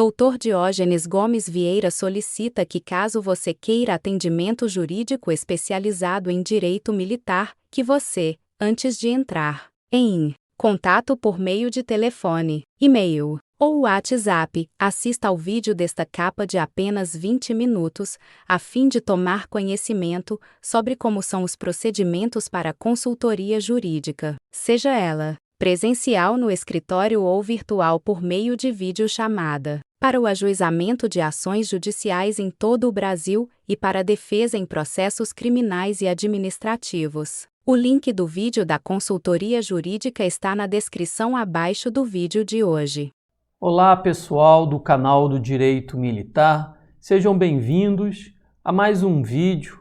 Dr. Diógenes Gomes Vieira solicita que, caso você queira atendimento jurídico especializado em direito militar, que você, antes de entrar em contato por meio de telefone, e-mail ou WhatsApp, assista ao vídeo desta capa de apenas 20 minutos, a fim de tomar conhecimento sobre como são os procedimentos para consultoria jurídica, seja ela presencial no escritório ou virtual por meio de videochamada, para o ajuizamento de ações judiciais em todo o Brasil e para a defesa em processos criminais e administrativos. O link do vídeo da consultoria jurídica está na descrição abaixo do vídeo de hoje. Olá pessoal do canal do Direito Militar, sejam bem-vindos a mais um vídeo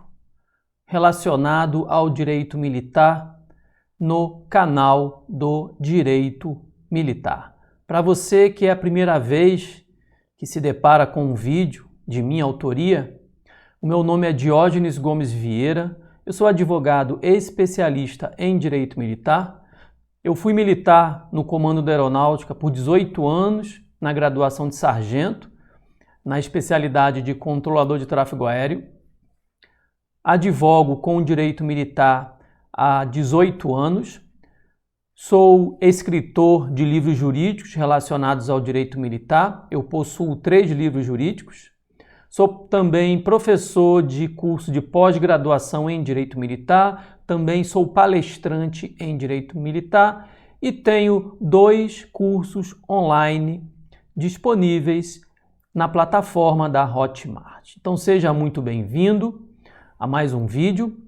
relacionado ao direito militar no canal do Direito Militar. Para você que é a primeira vez que se depara com um vídeo de minha autoria, o meu nome é Diógenes Gomes Vieira, eu sou advogado e especialista em direito militar. Eu fui militar no Comando da Aeronáutica por 18 anos, na graduação de sargento, na especialidade de controlador de tráfego aéreo. Advogo com direito militar há 18 anos. Sou escritor de livros jurídicos relacionados ao direito militar. Eu possuo 3 livros jurídicos. Sou também professor de curso de pós-graduação em Direito Militar, também sou palestrante em Direito Militar e tenho 2 cursos online disponíveis na plataforma da Hotmart. Então seja muito bem-vindo a mais um vídeo.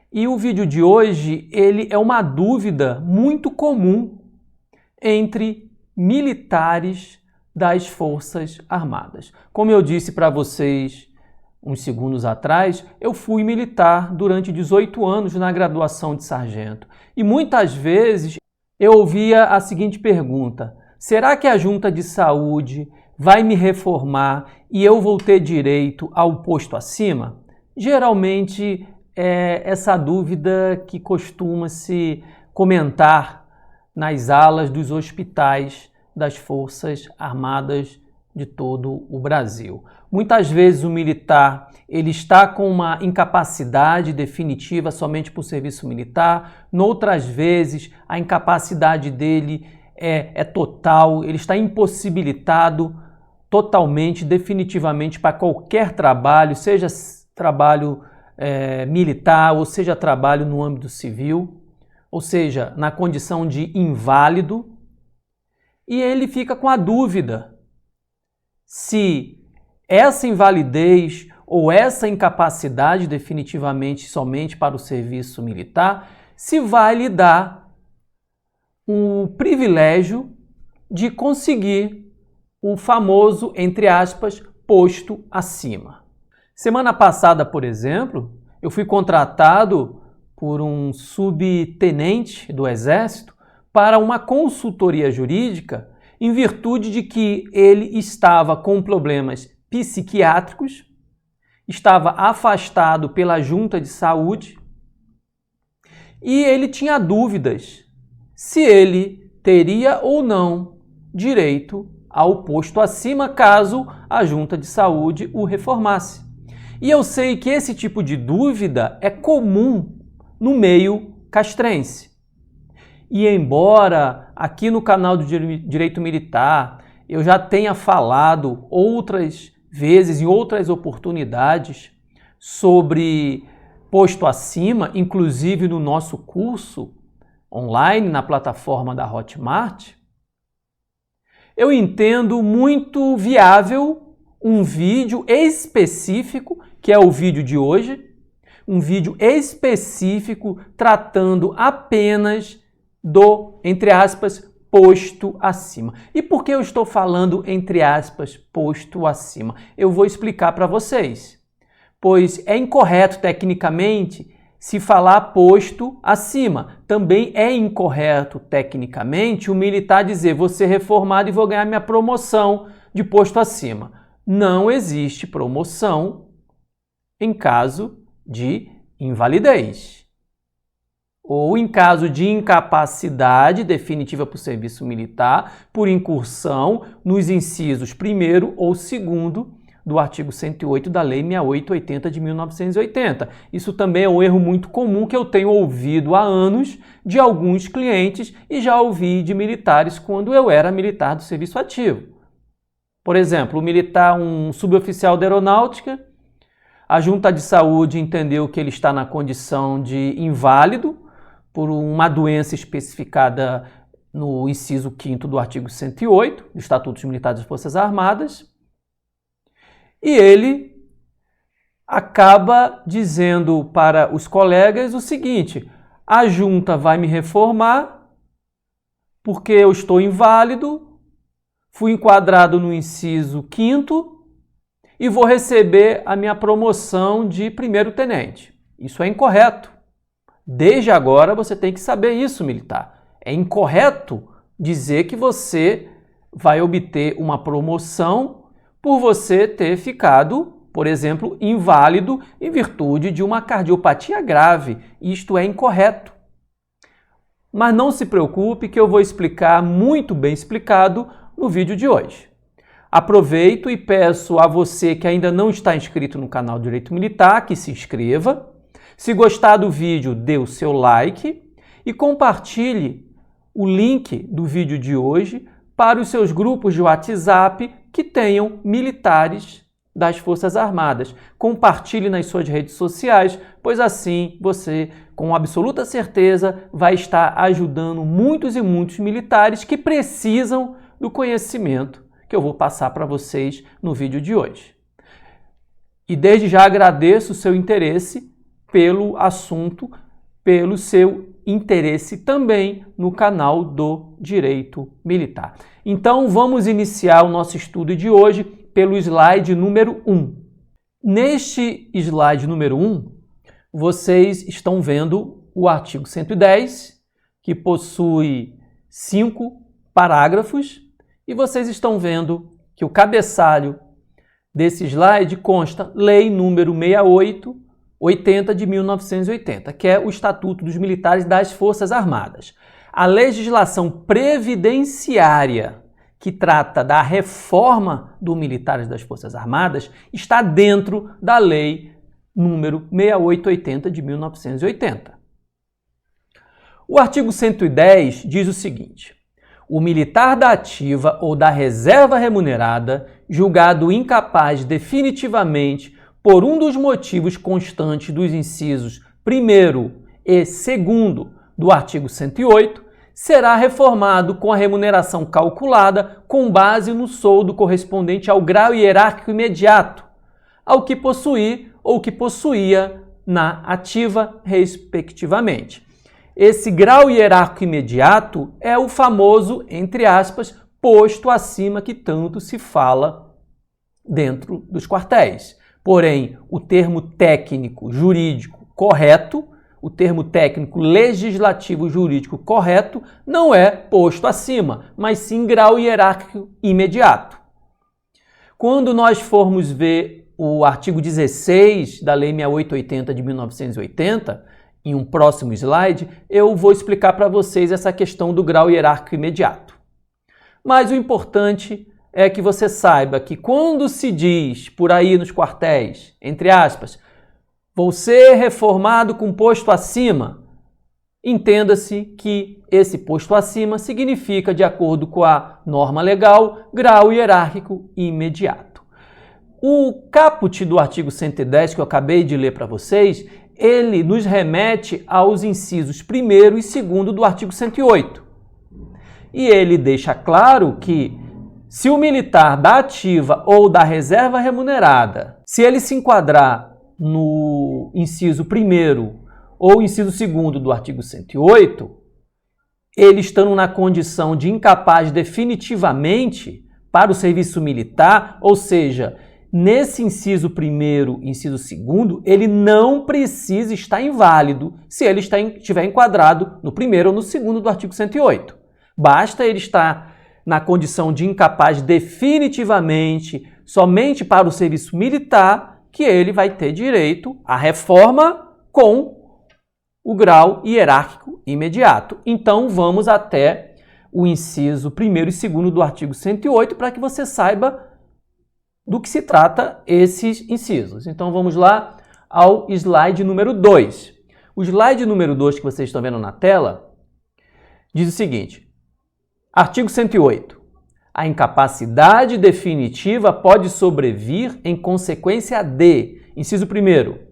E o vídeo de hoje, ele é uma dúvida muito comum entre militares das Forças Armadas. Como eu disse para vocês uns segundos atrás, eu fui militar durante 18 anos na graduação de sargento. E muitas vezes eu ouvia a seguinte pergunta: será que a Junta de Saúde vai me reformar e eu vou ter direito ao posto acima? Geralmente é essa dúvida que costuma se comentar nas alas dos hospitais das Forças Armadas de todo o Brasil. Muitas vezes o militar ele está com uma incapacidade definitiva somente por serviço militar, noutras vezes a incapacidade dele é total, ele está impossibilitado totalmente, definitivamente para qualquer trabalho, seja trabalho militar ou seja trabalho no âmbito civil, ou seja, na condição de inválido. E ele fica com a dúvida se essa invalidez ou essa incapacidade definitivamente somente para o serviço militar, se vai lhe dar o privilégio de conseguir o famoso, entre aspas, posto acima. Semana passada, por exemplo, eu fui contratado por um subtenente do Exército para uma consultoria jurídica em virtude de que ele estava com problemas psiquiátricos, estava afastado pela Junta de Saúde e ele tinha dúvidas se ele teria ou não direito ao posto acima caso a Junta de Saúde o reformasse. E eu sei que esse tipo de dúvida é comum no meio castrense. E embora aqui no canal do Direito Militar eu já tenha falado outras vezes, em outras oportunidades, sobre posto acima, inclusive no nosso curso online na plataforma da Hotmart, eu entendo muito viável um vídeo específico, que é o vídeo de hoje, um vídeo específico tratando apenas do, entre aspas, posto acima. E por que eu estou falando, entre aspas, posto acima? Eu vou explicar para vocês. Pois é incorreto tecnicamente se falar posto acima. Também é incorreto tecnicamente o militar dizer vou ser reformado e vou ganhar minha promoção de posto acima. Não existe promoção em caso de invalidez. ou em caso de incapacidade definitiva por serviço militar, por incursão nos incisos 1º ou 2º do artigo 108 da Lei 6880 de 1980. Isso também é um erro muito comum que eu tenho ouvido há anos de alguns clientes e já ouvi de militares quando eu era militar do serviço ativo. Por exemplo, um suboficial da aeronáutica, a junta de saúde entendeu que ele está na condição de inválido por uma doença especificada no inciso 5º do artigo 108 do Estatuto dos Militares das Forças Armadas, e ele acaba dizendo para os colegas o seguinte: a junta vai me reformar porque eu estou inválido, fui enquadrado no inciso 5º e vou receber a minha promoção de 1º tenente. Isso é incorreto. Desde agora você tem que saber isso, militar. É incorreto dizer que você vai obter uma promoção por você ter ficado, por exemplo, inválido em virtude de uma cardiopatia grave. Isto é incorreto. Mas não se preocupe que eu vou explicar muito bem explicado no vídeo de hoje. Aproveito e peço a você que ainda não está inscrito no canal Direito Militar que se inscreva. Se gostar do vídeo, dê o seu like e compartilhe o link do vídeo de hoje para os seus grupos de WhatsApp que tenham militares das Forças Armadas. Compartilhe nas suas redes sociais, pois assim você, com absoluta certeza, vai estar ajudando muitos e muitos militares que precisam do conhecimento que eu vou passar para vocês no vídeo de hoje. E desde já agradeço o seu interesse pelo assunto, pelo seu interesse também no canal do Direito Militar. Então vamos iniciar o nosso estudo de hoje pelo slide número 1. Neste slide número 1, vocês estão vendo o artigo 110, que possui 5 parágrafos, e vocês estão vendo que o cabeçalho desse slide consta Lei número 6880 de 1980, que é o Estatuto dos Militares das Forças Armadas. A legislação previdenciária que trata da reforma do Militares das Forças Armadas está dentro da Lei número 6880 de 1980. O artigo 110 diz o seguinte: o militar da ativa ou da reserva remunerada, julgado incapaz definitivamente por um dos motivos constantes dos incisos 1º e 2º do artigo 108, será reformado com a remuneração calculada com base no soldo correspondente ao grau hierárquico imediato, ao que possuir ou que possuía na ativa, respectivamente. Esse grau hierárquico imediato é o famoso, entre aspas, posto acima que tanto se fala dentro dos quartéis. Porém, o termo técnico jurídico correto, o termo técnico legislativo jurídico correto, não é posto acima, mas sim grau hierárquico imediato. Quando nós formos ver o artigo 16 da Lei 6880 de 1980, em um próximo slide, eu vou explicar para vocês essa questão do grau hierárquico imediato. Mas o importante é que você saiba que quando se diz por aí nos quartéis, entre aspas, vou ser reformado com posto acima, entenda-se que esse posto acima significa, de acordo com a norma legal, grau hierárquico imediato. O caput do artigo 110, que eu acabei de ler para vocês, ele nos remete aos incisos 1º e 2º do artigo 108. E ele deixa claro que se o militar da ativa ou da reserva remunerada, se ele se enquadrar no inciso 1º ou inciso 2º do artigo 108, ele estando na condição de incapaz definitivamente para o serviço militar, ou seja, nesse inciso 1º e inciso 2º, ele não precisa estar inválido se ele estiver enquadrado no 1º ou no 2º do artigo 108. Basta ele estar na condição de incapaz definitivamente somente para o serviço militar que ele vai ter direito à reforma com o grau hierárquico imediato. Então, vamos até o inciso 1º e 2º do artigo 108 para que você saiba do que se trata esses incisos. Então, vamos lá ao slide número 2. O slide número 2 que vocês estão vendo na tela diz o seguinte: artigo 108. A incapacidade definitiva pode sobrevir em consequência de, inciso 1º,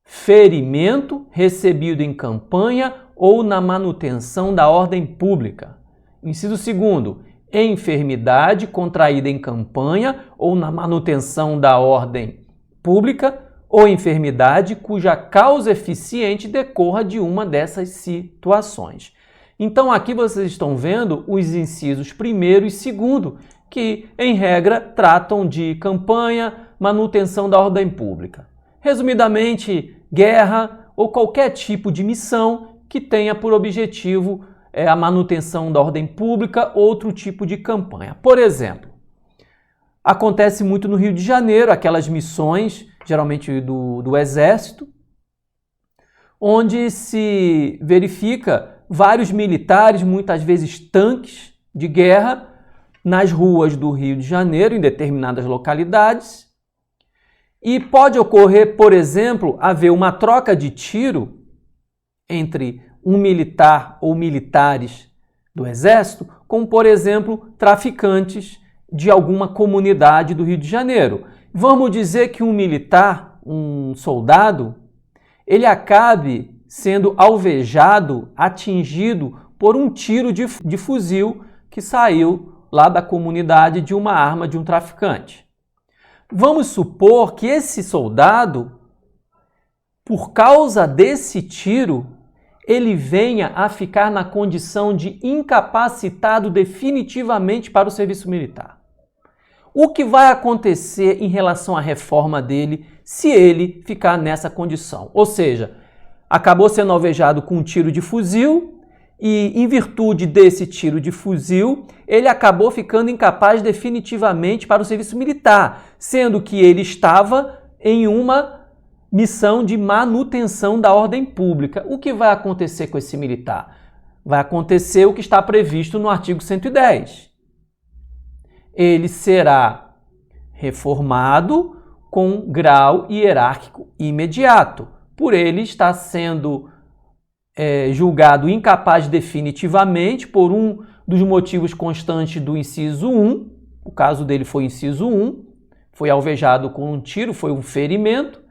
ferimento recebido em campanha ou na manutenção da ordem pública. Inciso 2º, enfermidade contraída em campanha ou na manutenção da ordem pública ou enfermidade cuja causa eficiente decorra de uma dessas situações. Então, aqui vocês estão vendo os incisos 1º e 2º, que, em regra, tratam de campanha, manutenção da ordem pública. Resumidamente, guerra ou qualquer tipo de missão que tenha por objetivo a manutenção da ordem pública, outro tipo de campanha. Por exemplo, acontece muito no Rio de Janeiro, aquelas missões, geralmente do Exército, onde se verifica vários militares, muitas vezes tanques de guerra, nas ruas do Rio de Janeiro, em determinadas localidades. E pode ocorrer, por exemplo, haver uma troca de tiro entre um militar ou militares do Exército com, por exemplo, traficantes de alguma comunidade do Rio de Janeiro. Vamos dizer que um militar, um soldado, ele acabe sendo alvejado, atingido por um tiro de fuzil que saiu lá da comunidade de uma arma de um traficante. Vamos supor que esse soldado, por causa desse tiro, ele venha a ficar na condição de incapacitado definitivamente para o serviço militar. O que vai acontecer em relação à reforma dele se ele ficar nessa condição? Ou seja, acabou sendo alvejado com um tiro de fuzil e, em virtude desse tiro de fuzil, ele acabou ficando incapaz definitivamente para o serviço militar, sendo que ele estava em uma missão de manutenção da ordem pública. O que vai acontecer com esse militar? Vai acontecer o que está previsto no artigo 110. Ele será reformado com grau hierárquico imediato, por ele estar sendo julgado incapaz definitivamente por um dos motivos constantes do inciso 1, o caso dele foi inciso 1, foi alvejado com um tiro, foi um ferimento,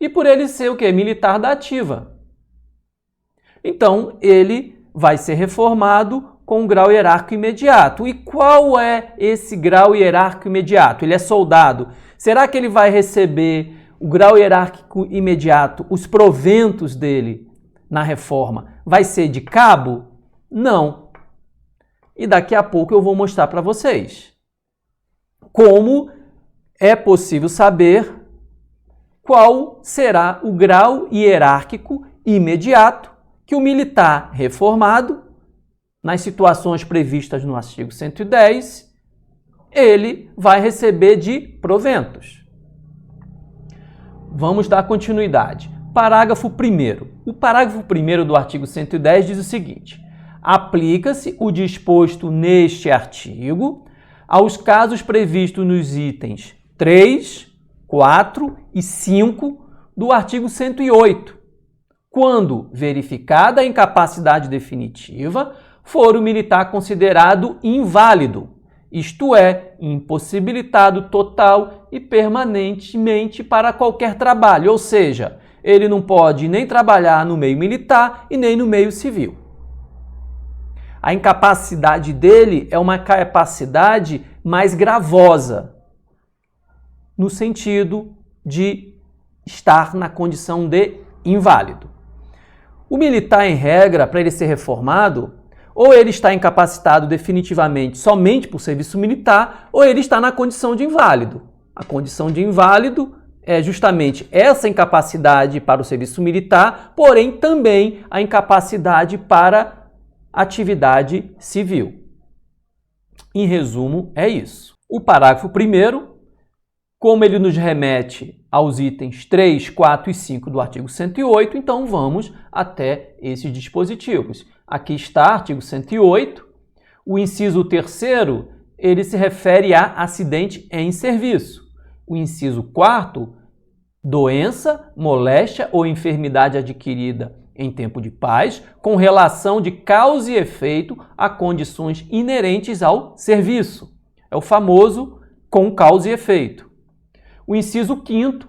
e por ele ser o quê? Militar da ativa. Então, ele vai ser reformado com um grau hierárquico imediato. E qual é esse grau hierárquico imediato? Ele é soldado. Será que ele vai receber o grau hierárquico imediato, os proventos dele na reforma, vai ser de cabo? Não. E daqui a pouco eu vou mostrar para vocês como é possível saber qual será o grau hierárquico imediato que o militar reformado, nas situações previstas no artigo 110, ele vai receber de proventos. Vamos dar continuidade. Parágrafo 1º. O parágrafo 1º do artigo 110 diz o seguinte: aplica-se o disposto neste artigo aos casos previstos nos itens 3, 4 e 5 do artigo 108, quando verificada a incapacidade definitiva, for o militar considerado inválido, isto é, impossibilitado total e permanentemente para qualquer trabalho, ou seja, ele não pode nem trabalhar no meio militar e nem no meio civil. A incapacidade dele é uma capacidade mais gravosa, no sentido de estar na condição de inválido. O militar, em regra, para ele ser reformado, ou ele está incapacitado definitivamente somente por serviço militar, ou ele está na condição de inválido. A condição de inválido é justamente essa incapacidade para o serviço militar, porém também a incapacidade para atividade civil. Em resumo, é isso. O parágrafo 1º, como ele nos remete aos itens 3, 4 e 5 do artigo 108, então vamos até esses dispositivos. Aqui está, artigo 108, o inciso 3º, ele se refere a acidente em serviço. O inciso 4º, doença, moléstia ou enfermidade adquirida em tempo de paz, com relação de causa e efeito a condições inerentes ao serviço. É o famoso com causa e efeito. O inciso 5º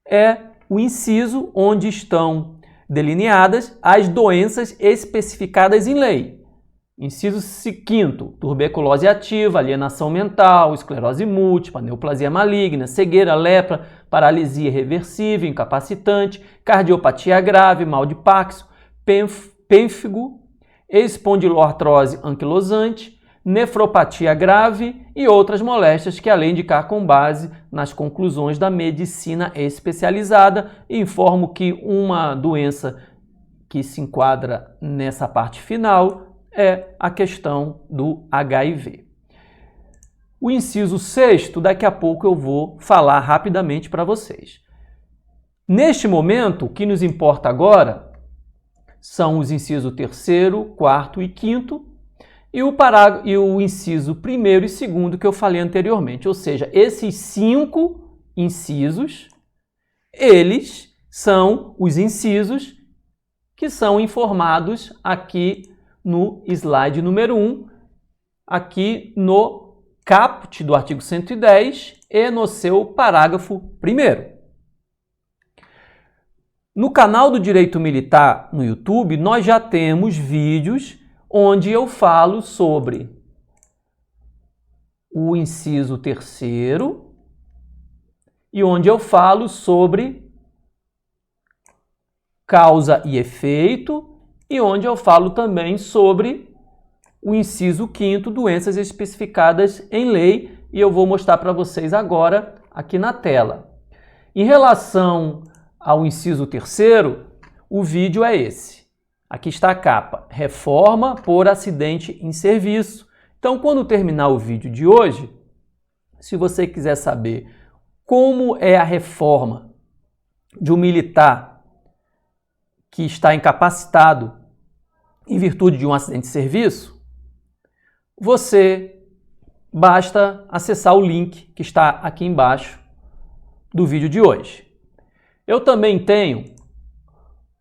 é o inciso onde estão delineadas as doenças especificadas em lei. Inciso 5º, tuberculose ativa, alienação mental, esclerose múltipla, neoplasia maligna, cegueira, lepra, paralisia irreversível, incapacitante, cardiopatia grave, mal de Parkinson, pênfigo, espondiloartrose anquilosante, nefropatia grave e outras moléstias que, além de indicar com base nas conclusões da medicina especializada, informo que uma doença que se enquadra nessa parte final é a questão do HIV. O inciso 6º, daqui a pouco eu vou falar rapidamente para vocês. Neste momento, o que nos importa agora são os incisos 3º, 4º e 5º e o inciso 1º e 2º que eu falei anteriormente. Ou seja, esses 5 incisos, eles são os incisos que são informados aqui no slide número 1, aqui no caput do artigo 110 e no seu parágrafo 1º. No canal do Direito Militar no YouTube, nós já temos vídeos onde eu falo sobre o inciso 3º e onde eu falo sobre causa e efeito e onde eu falo também sobre o inciso 5º, doenças especificadas em lei, e eu vou mostrar para vocês agora aqui na tela. Em relação ao inciso 3º, o vídeo é esse. Aqui está a capa, reforma por acidente em serviço. Então, quando terminar o vídeo de hoje, se você quiser saber como é a reforma de um militar que está incapacitado em virtude de um acidente de serviço, você basta acessar o link que está aqui embaixo do vídeo de hoje. Eu também tenho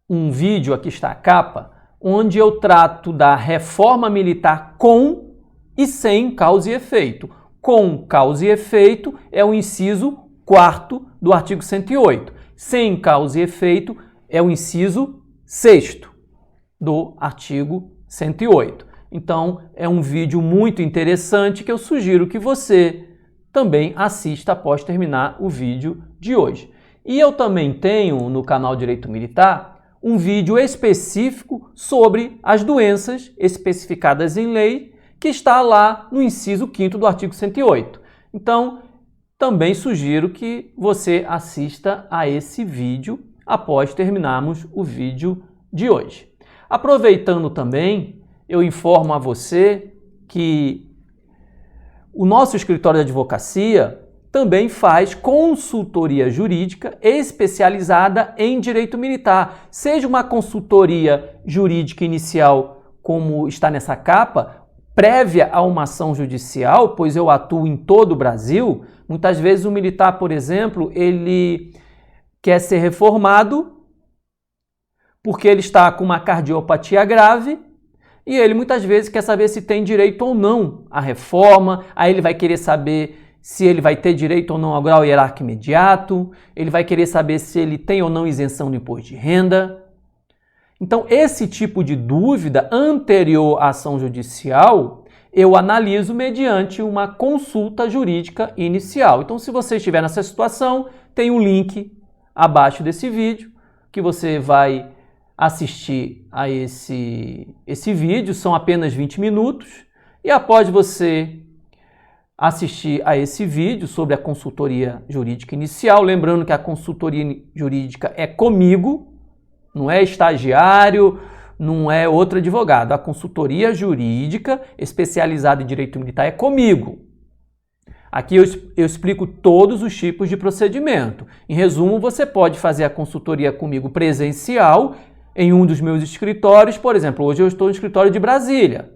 um vídeo, aqui está a capa, onde eu trato da reforma militar com e sem causa e efeito. Com causa e efeito é o inciso 4º do artigo 108. Sem causa e efeito é o inciso 6º do artigo 108. Então, é um vídeo muito interessante que eu sugiro que você também assista após terminar o vídeo de hoje. E eu também tenho no canal Direito Militar um vídeo específico sobre as doenças especificadas em lei, que está lá no inciso 5º do artigo 108. Então, também sugiro que você assista a esse vídeo após terminarmos o vídeo de hoje. Aproveitando também, eu informo a você que o nosso escritório de advocacia também faz consultoria jurídica especializada em direito militar. Seja uma consultoria jurídica inicial, como está nessa capa, prévia a uma ação judicial, pois eu atuo em todo o Brasil. Muitas vezes o militar, por exemplo, ele quer ser reformado porque ele está com uma cardiopatia grave e ele muitas vezes quer saber se tem direito ou não à reforma, aí ele vai querer saber se ele vai ter direito ou não ao grau hierárquico imediato, ele vai querer saber se ele tem ou não isenção do imposto de renda. Então, esse tipo de dúvida anterior à ação judicial, eu analiso mediante uma consulta jurídica inicial. Então, se você estiver nessa situação, tem um link abaixo desse vídeo que você vai assistir a esse vídeo, são apenas 20 minutos, e após você assistir a esse vídeo sobre a consultoria jurídica inicial, lembrando que a consultoria jurídica é comigo, não é estagiário, não é outro advogado. A consultoria jurídica especializada em direito militar é comigo. Aqui eu explico todos os tipos de procedimento. Em resumo, você pode fazer a consultoria comigo presencial em um dos meus escritórios. Por exemplo, hoje eu estou no escritório de Brasília.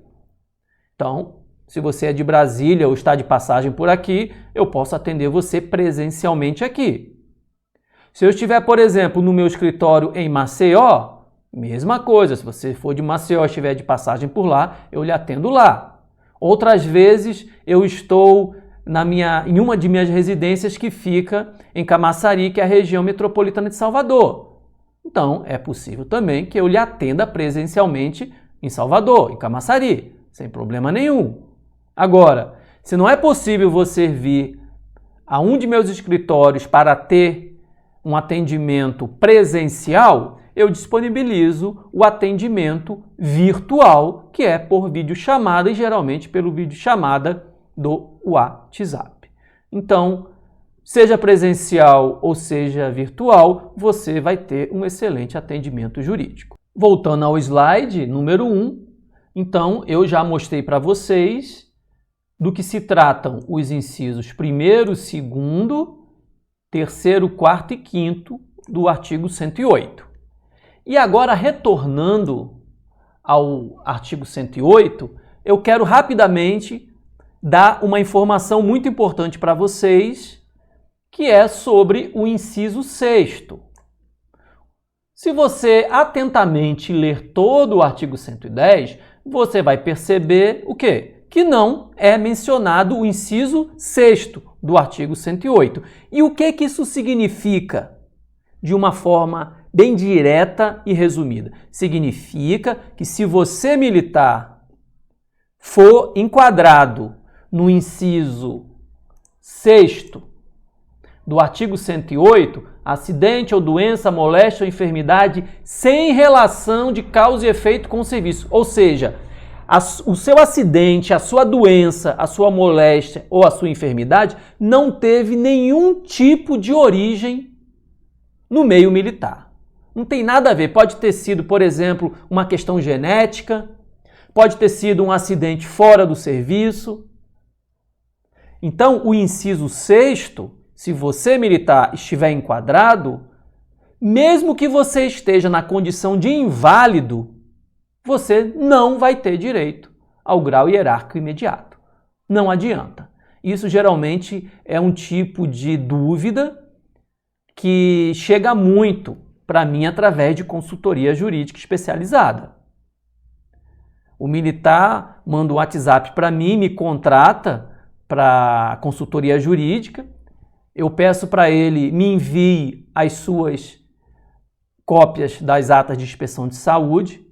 Então, se você é de Brasília ou está de passagem por aqui, eu posso atender você presencialmente aqui. Se eu estiver, por exemplo, no meu escritório em Maceió, mesma coisa. Se você for de Maceió e estiver de passagem por lá, eu lhe atendo lá. Outras vezes eu estou em uma de minhas residências que fica em Camaçari, que é a região metropolitana de Salvador. Então, é possível também que eu lhe atenda presencialmente em Salvador, em Camaçari, sem problema nenhum. Agora, se não é possível você vir a um de meus escritórios para ter um atendimento presencial, eu disponibilizo o atendimento virtual, que é por videochamada e geralmente pelo videochamada do WhatsApp. Então, seja presencial ou seja virtual, você vai ter um excelente atendimento jurídico. Voltando ao slide número 1, então eu já mostrei para vocês do que se tratam os incisos 1º, 2º, 3º, 4º e 5º do artigo 108. E agora, retornando ao artigo 108, eu quero rapidamente dar uma informação muito importante para vocês, que é sobre o inciso 6º. Se você atentamente ler todo o artigo 110, você vai perceber o quê? Que não é mencionado o inciso 6º do artigo 108. E o que isso significa? De uma forma bem direta e resumida. Significa que se você, militar, for enquadrado no inciso 6º do artigo 108, acidente ou doença, moléstia ou enfermidade sem relação de causa e efeito com o serviço. Ou seja, o seu acidente, a sua doença, a sua moléstia ou a sua enfermidade não teve nenhum tipo de origem no meio militar. Não tem nada a ver. Pode ter sido, por exemplo, uma questão genética, pode ter sido um acidente fora do serviço. Então, o inciso 6º, se você, militar, estiver enquadrado, mesmo que você esteja na condição de inválido, você não vai ter direito ao grau hierárquico imediato. Não adianta. Isso geralmente é um tipo de dúvida que chega muito para mim através de consultoria jurídica especializada. O militar manda um WhatsApp para mim, me contrata para consultoria jurídica, eu peço para ele me envie as suas cópias das atas de inspeção de saúde,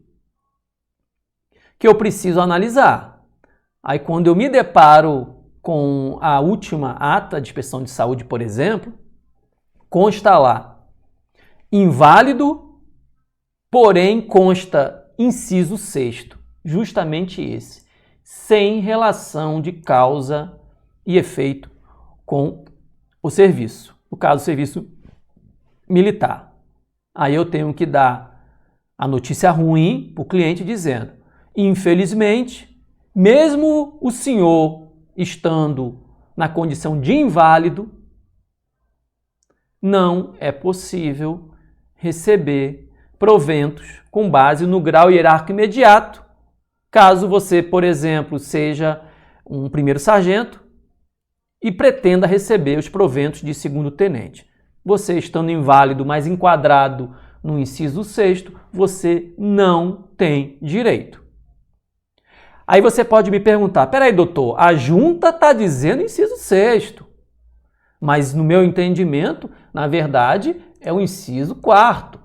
que eu preciso analisar. Aí quando eu me deparo com a última ata de inspeção de saúde, por exemplo, consta lá, inválido, porém consta inciso 6º, justamente esse, sem relação de causa e efeito com o serviço, no caso, o serviço militar. Aí eu tenho que dar a notícia ruim para o cliente dizendo, infelizmente, mesmo o senhor estando na condição de inválido, não é possível receber proventos com base no grau hierárquico imediato, caso você, por exemplo, seja um primeiro sargento e pretenda receber os proventos de segundo tenente. Você estando inválido, mas enquadrado no inciso 6º, você não tem direito. Aí você pode me perguntar, peraí, doutor, a junta está dizendo inciso 6º, mas no meu entendimento, na verdade, é o inciso 4º.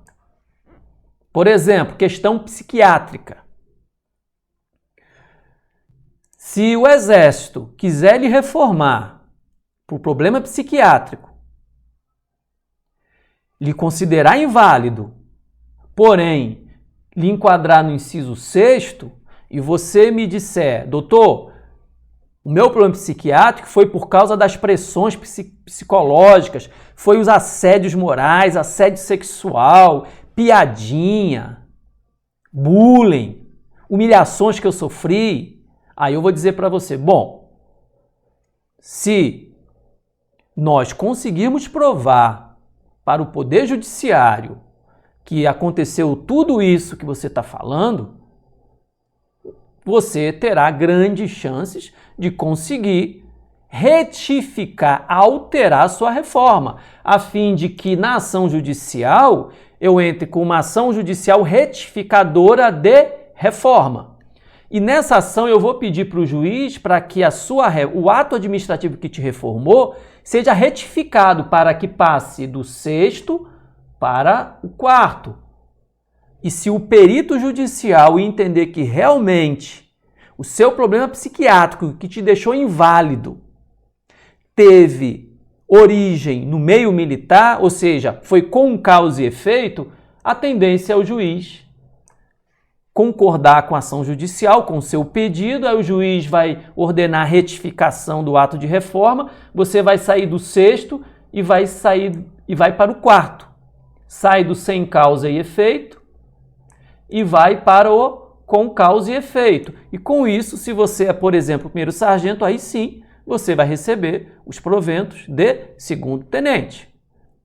Por exemplo, questão psiquiátrica. Se o Exército quiser lhe reformar por problema psiquiátrico, lhe considerar inválido, porém lhe enquadrar no inciso 6º, e você me disser, doutor, o meu problema psiquiátrico foi por causa das pressões psicológicas, foi os assédios morais, assédio sexual, piadinha, bullying, humilhações que eu sofri, aí eu vou dizer para você, bom, se nós conseguirmos provar para o Poder Judiciário que aconteceu tudo isso que você está falando, você terá grandes chances de conseguir retificar, alterar sua reforma, a fim de que na ação judicial eu entre com uma ação judicial retificadora de reforma. E nessa ação eu vou pedir para o juiz para que o ato administrativo que te reformou seja retificado para que passe do 6º para o 4º. E se o perito judicial entender que realmente o seu problema psiquiátrico que te deixou inválido teve origem no meio militar, ou seja, foi com causa e efeito, a tendência é o juiz concordar com a ação judicial, com o seu pedido, aí o juiz vai ordenar a retificação do ato de reforma, você vai sair do 6º e vai para o 4º. Sai do sem causa e efeito e vai para o com causa e efeito. E com isso, se você é, por exemplo, primeiro sargento, aí sim, você vai receber os proventos de segundo tenente.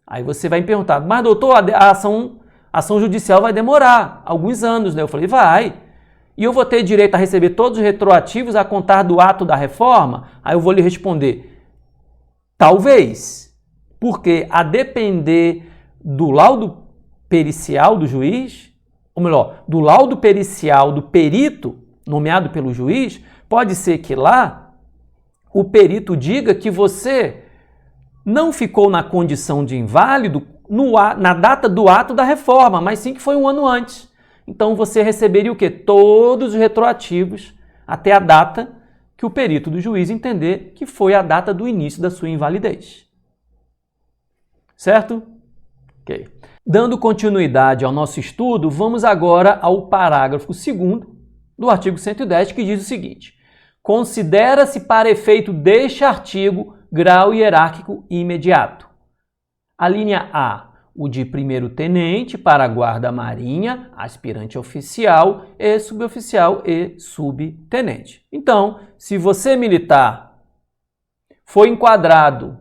Aí você vai me perguntar, mas doutor, a ação judicial vai demorar alguns anos, né? Eu falei, vai. E eu vou ter direito a receber todos os retroativos a contar do ato da reforma? Aí eu vou lhe responder, talvez, porque a depender do laudo pericial do juiz, ou melhor, do laudo pericial do perito nomeado pelo juiz, pode ser que lá o perito diga que você não ficou na condição de inválido na data do ato da reforma, mas sim que foi um ano antes. Então você receberia o quê? Todos os retroativos até a data que o perito do juiz entender que foi a data do início da sua invalidez. Certo? Ok. Dando continuidade ao nosso estudo, vamos agora ao parágrafo 2º do artigo 110, que diz o seguinte: considera-se para efeito deste artigo grau hierárquico imediato. A linha A, o de primeiro-tenente para a guarda-marinha, aspirante oficial e suboficial e subtenente. Então, se você militar foi enquadrado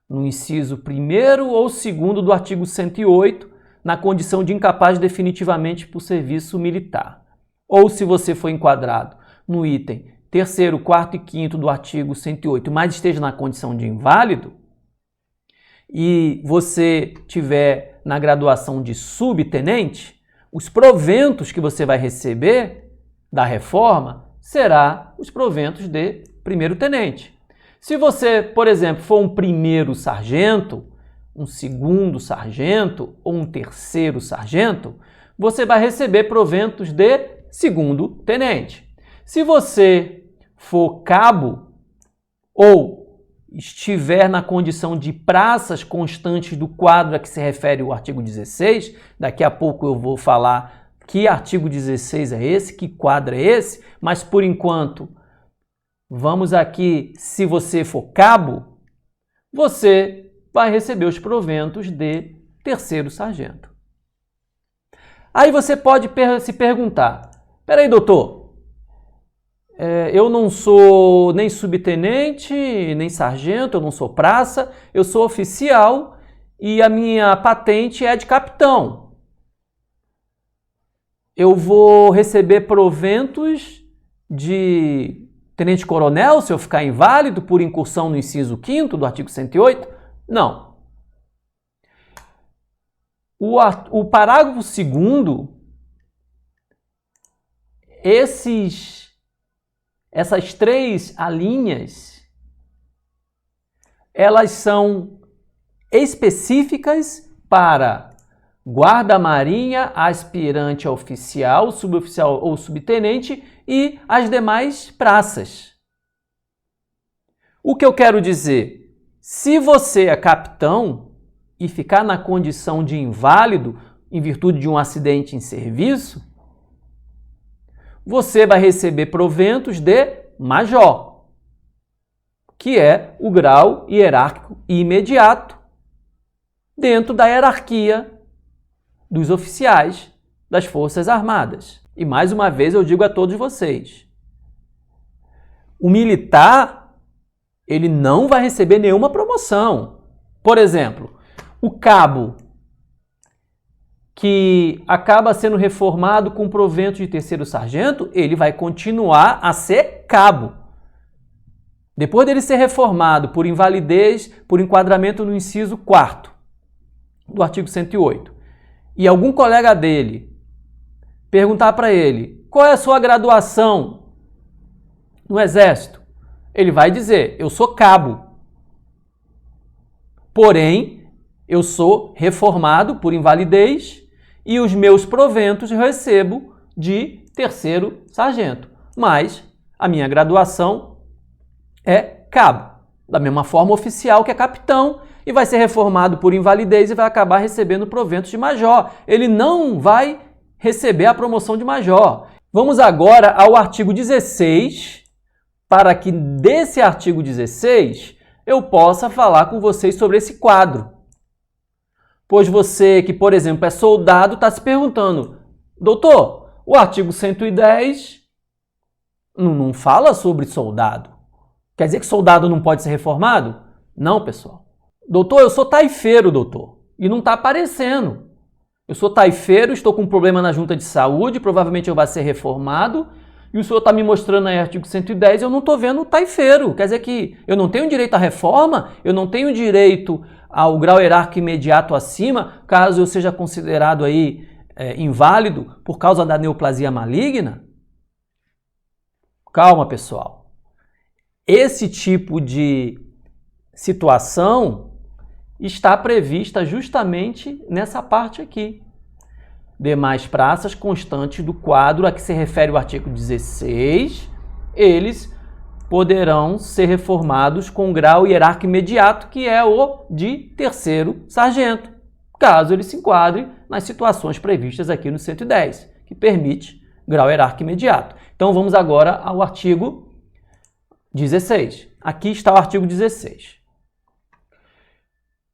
no inciso 1º ou 2º do artigo 108, na condição de incapaz definitivamente por serviço militar, ou se você foi enquadrado no item 3º, 4º e 5º do artigo 108, mas esteja na condição de inválido, e você tiver na graduação de subtenente, os proventos que você vai receber da reforma será os proventos de primeiro-tenente. Se você, por exemplo, for um primeiro sargento, um segundo sargento ou um terceiro sargento, você vai receber proventos de segundo-tenente. Se você for cabo ou estiver na condição de praças constantes do quadro a que se refere o artigo 16, daqui a pouco eu vou falar que artigo 16 é esse, que quadro é esse, mas por enquanto, vamos aqui, se você for cabo, você vai receber os proventos de terceiro sargento. Aí você pode se perguntar, peraí doutor, eu não sou nem subtenente, nem sargento, eu não sou praça, eu sou oficial e a minha patente é de capitão. Eu vou receber proventos de tenente-coronel se eu ficar inválido por incursão no inciso 5º do artigo 108? Não. O parágrafo 2º, essas três alíneas, elas são específicas para guarda-marinha, aspirante a oficial, suboficial ou subtenente e as demais praças. O que eu quero dizer? Se você é capitão e ficar na condição de inválido em virtude de um acidente em serviço, você vai receber proventos de major, que é o grau hierárquico imediato dentro da hierarquia dos oficiais das Forças Armadas. E mais uma vez eu digo a todos vocês, o militar, ele não vai receber nenhuma promoção. Por exemplo, o cabo que acaba sendo reformado com provento de terceiro sargento, ele vai continuar a ser cabo. Depois dele ser reformado por invalidez, por enquadramento no inciso 4º do artigo 108, e algum colega dele perguntar para ele qual é a sua graduação no Exército, ele vai dizer, eu sou cabo. Porém, eu sou reformado por invalidez e os meus proventos eu recebo de terceiro sargento. Mas a minha graduação é cabo. Da mesma forma, oficial que é capitão e vai ser reformado por invalidez e vai acabar recebendo proventos de major. Ele não vai receber a promoção de major. Vamos agora ao artigo 16, para que desse artigo 16 eu possa falar com vocês sobre esse quadro. Pois você que, por exemplo, é soldado, está se perguntando, doutor, o artigo 110 não fala sobre soldado. Quer dizer que soldado não pode ser reformado? Não, pessoal. Doutor, eu sou taifeiro, doutor, e não está aparecendo. Eu sou taifeiro, estou com um problema na junta de saúde, provavelmente eu vou ser reformado, e o senhor está me mostrando aí artigo 110, eu não estou vendo o taifeiro. Quer dizer que eu não tenho direito à reforma, eu não tenho direito ao grau hierárquico imediato acima, caso eu seja considerado aí inválido por causa da neoplasia maligna? Calma, pessoal. Esse tipo de situação está prevista justamente nessa parte aqui. Demais praças constantes do quadro a que se refere o artigo 16, eles poderão ser reformados com grau hierárquico imediato, que é o de terceiro sargento, caso ele se enquadre nas situações previstas aqui no 110, que permite grau hierárquico imediato. Então vamos agora ao artigo 16. Aqui está o artigo 16.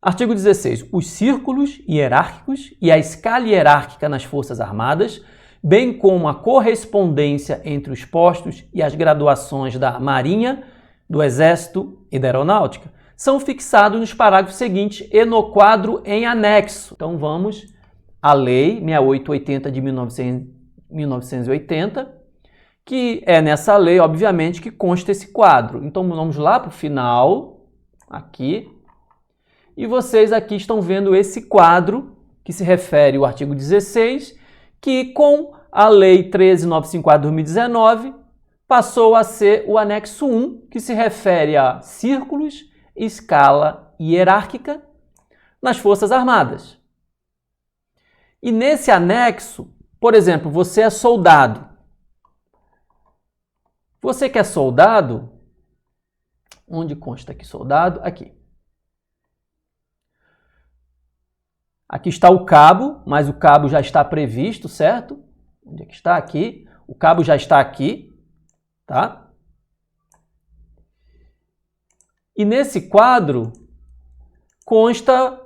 Artigo 16. Os círculos hierárquicos e a escala hierárquica nas Forças Armadas, bem como a correspondência entre os postos e as graduações da Marinha, do Exército e da Aeronáutica, são fixados nos parágrafos seguintes e no quadro em anexo. Então vamos à Lei 6880 de 1980, que é nessa lei, obviamente, que consta esse quadro. Então vamos lá para o final, aqui, e vocês aqui estão vendo esse quadro que se refere ao artigo 16, que com a Lei 13.954/2019 passou a ser o anexo 1, que se refere a círculos, escala hierárquica nas Forças Armadas. E nesse anexo, por exemplo, você é soldado. Você que é soldado, onde consta aqui soldado? Aqui. Aqui está o cabo, mas o cabo já está previsto, certo? Onde é que está? Aqui. O cabo já está aqui, tá? E nesse quadro consta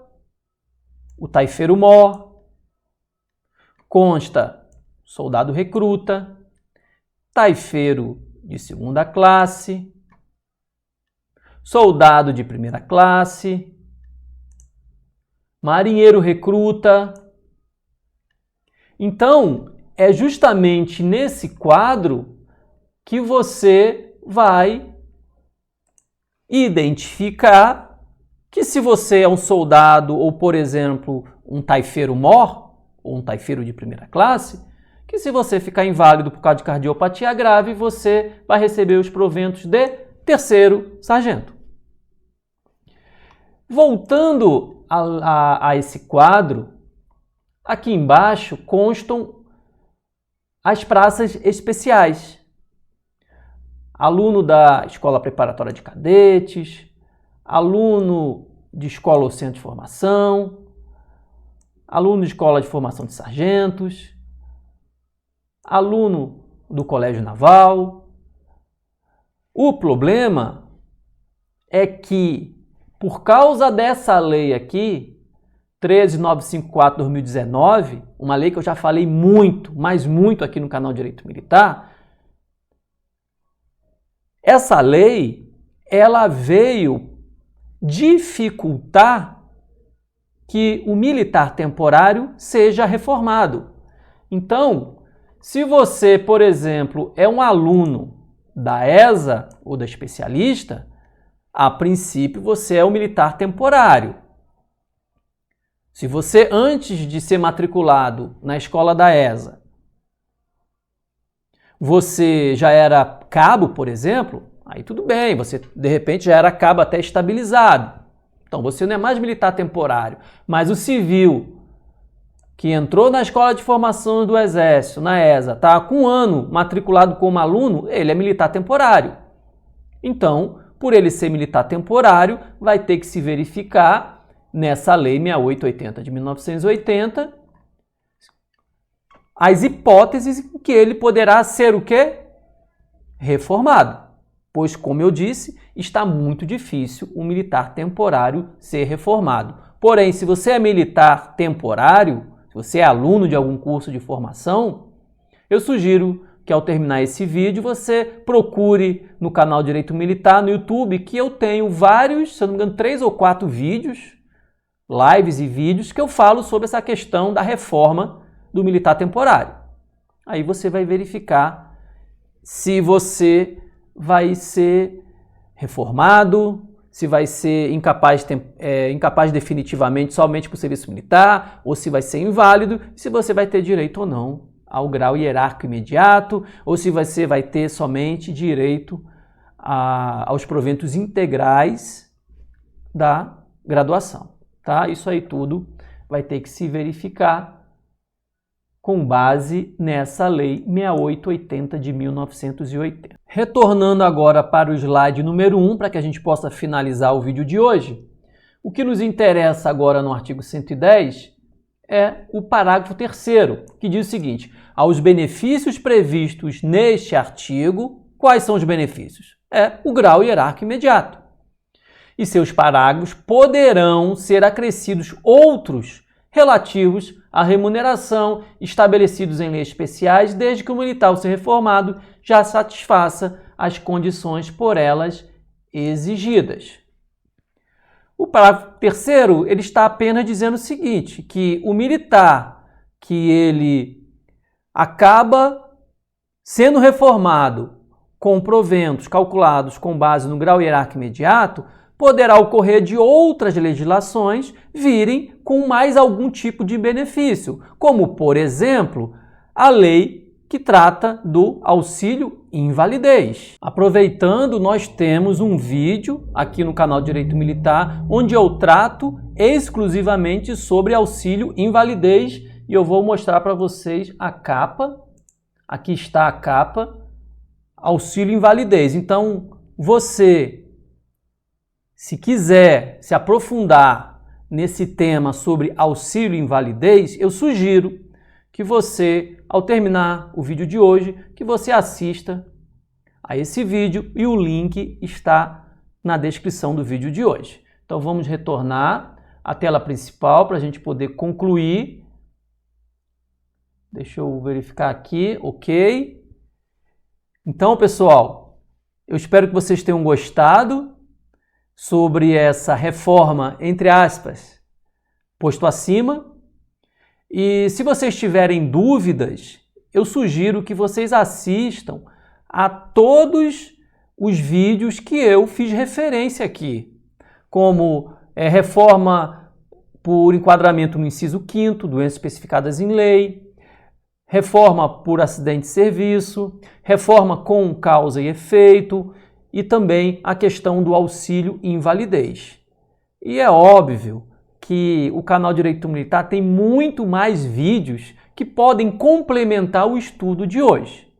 o taifeiro-mor, consta soldado recruta, taifeiro de segunda classe, soldado de primeira classe, marinheiro recruta. Então, é justamente nesse quadro que você vai identificar que se você é um soldado ou, por exemplo, um taifeiro-mor, ou um taifeiro de primeira classe, que se você ficar inválido por causa de cardiopatia grave, você vai receber os proventos de terceiro sargento. Voltando a esse quadro, aqui embaixo constam as praças especiais. Aluno da Escola Preparatória de Cadetes, aluno de escola ou centro de formação, aluno de escola de formação de sargentos, aluno do Colégio Naval. O problema é que, por causa dessa lei aqui, 13.954/2019, uma lei que eu já falei muito, mas muito aqui no canal Direito Militar, essa lei, ela veio dificultar que o militar temporário seja reformado. Então, se você, por exemplo, é um aluno da ESA ou da especialista, a princípio você é um militar temporário. Se você, antes de ser matriculado na escola da ESA, você já era cabo, por exemplo, aí tudo bem, você de repente já era cabo até estabilizado. Então você não é mais militar temporário, mas o civil que entrou na escola de formação do Exército, na ESA, está com um ano matriculado como aluno, ele é militar temporário. Então, por ele ser militar temporário, vai ter que se verificar nessa Lei 6880 de 1980 as hipóteses em que ele poderá ser o quê? Reformado. Pois, como eu disse, está muito difícil um militar temporário ser reformado. Porém, se você é militar temporário, se você é aluno de algum curso de formação, eu sugiro que ao terminar esse vídeo você procure no canal Direito Militar no YouTube, que eu tenho vários, se eu não me engano, 3 ou 4 vídeos, lives e vídeos, que eu falo sobre essa questão da reforma do militar temporário. Aí você vai verificar se você vai ser reformado, se vai ser incapaz definitivamente somente para o serviço militar, ou se vai ser inválido, se você vai ter direito ou não ao grau hierárquico imediato, ou se você vai ter somente direito aos proventos integrais da graduação. Tá? Isso aí tudo vai ter que se verificar com base nessa Lei 6880 de 1980. Retornando agora para o slide número 1, para que a gente possa finalizar o vídeo de hoje, o que nos interessa agora no artigo 110 é o parágrafo 3º, que diz o seguinte: aos benefícios previstos neste artigo, quais são os benefícios? É o grau hierárquico imediato. E seus parágrafos poderão ser acrescidos outros relativos à remuneração estabelecidos em leis especiais, desde que o militar, ao ser reformado, já satisfaça as condições por elas exigidas. O parágrafo 3º, ele está apenas dizendo o seguinte, que o militar que ele acaba sendo reformado com proventos calculados com base no grau hierárquico imediato, poderá ocorrer de outras legislações virem com mais algum tipo de benefício, como, por exemplo, a lei que trata do auxílio invalidez. Aproveitando, nós temos um vídeo aqui no canal Direito Militar, onde eu trato exclusivamente sobre auxílio invalidez e eu vou mostrar para vocês a capa. Aqui está a capa, auxílio invalidez. Então, você, se quiser se aprofundar nesse tema sobre auxílio invalidez, eu sugiro que você, ao terminar o vídeo de hoje, que você assista a esse vídeo e o link está na descrição do vídeo de hoje. Então vamos retornar à tela principal para a gente poder concluir. Deixa eu verificar aqui, ok. Então, pessoal, eu espero que vocês tenham gostado sobre essa reforma, entre aspas, posto acima. E se vocês tiverem dúvidas, eu sugiro que vocês assistam a todos os vídeos que eu fiz referência aqui, como reforma por enquadramento no inciso 5º, doenças especificadas em lei, reforma por acidente de serviço, reforma com causa e efeito e também a questão do auxílio invalidez. E é óbvio que o canal Direito Militar tem muito mais vídeos que podem complementar o estudo de hoje.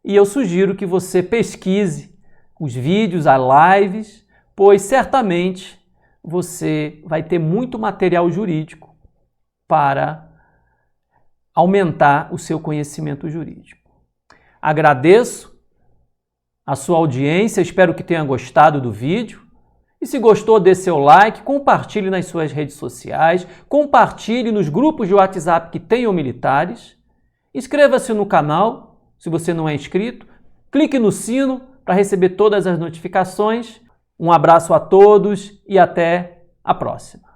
E eu sugiro que você pesquise os vídeos, as lives, pois certamente você vai ter muito material jurídico para aumentar o seu conhecimento jurídico. Agradeço a sua audiência, espero que tenha gostado do vídeo. E se gostou, dê seu like, compartilhe nas suas redes sociais, compartilhe nos grupos de WhatsApp que tenham militares. Inscreva-se no canal, se você não é inscrito, clique no sino para receber todas as notificações. Um abraço a todos e até a próxima.